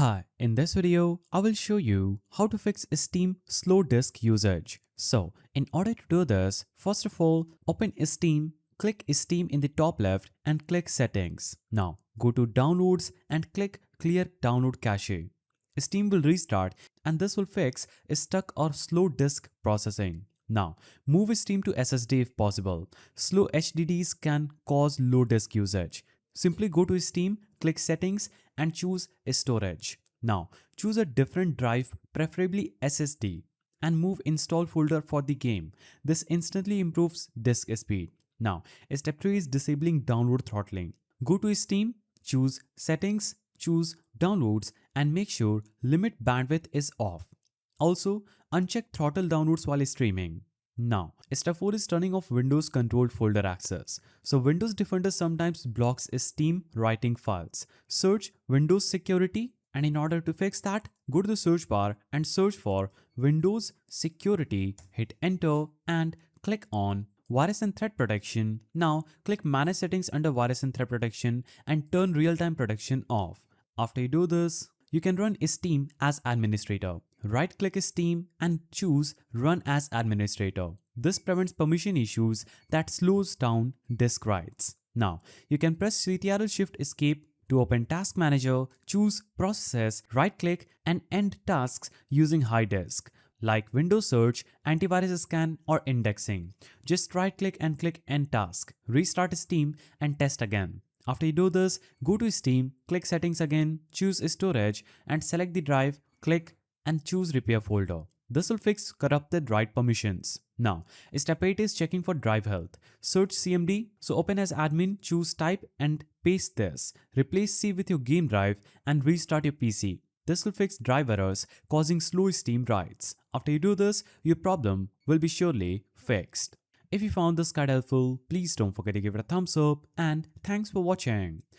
Hi, in this video, I will show you how to fix Steam slow disk usage. So, in order to do this, first of all, open Steam, click Steam in the top left and click Settings. Now, go to Downloads and click Clear Download Cache. Steam will restart and this will fix stuck or slow disk processing. Now, move Steam to SSD if possible. Slow HDDs can cause low disk usage. Simply go to Steam, click Settings and choose Storage. Now, choose a different drive, preferably SSD, and move Install folder for the game. This instantly improves disk speed. Now, step 3 is disabling download throttling. Go to Steam, choose Settings, choose Downloads and make sure Limit Bandwidth is off. Also, uncheck throttle downloads while streaming. Now, step 4 is turning off Windows controlled folder access. So Windows Defender sometimes blocks Steam writing files. Search Windows Security and in order to fix that, go to the search bar and search for Windows Security, hit enter and click on Virus and Threat Protection. Now click Manage Settings under Virus and Threat Protection and turn Real-Time Protection off. After you do this, you can run Steam as administrator. Right-click Steam and choose Run as Administrator. This prevents permission issues that slows down disk writes. Now, you can press Ctrl Shift Escape to open Task Manager, choose Processes, right-click and end tasks using high disk, like Windows Search, Antivirus Scan or Indexing. Just right-click and click End Task. Restart Steam and test again. After you do this, go to Steam, click Settings again, choose Storage and select the drive, click and choose Repair folder. This will fix corrupted write permissions. Now, step 8 is checking for drive health. Search CMD, so open as admin, choose type and paste this. Replace C with your game drive and restart your PC. This will fix drive errors causing slow Steam writes. After you do this, your problem will be surely fixed. If you found this guide helpful, please don't forget to give it a thumbs up and thanks for watching.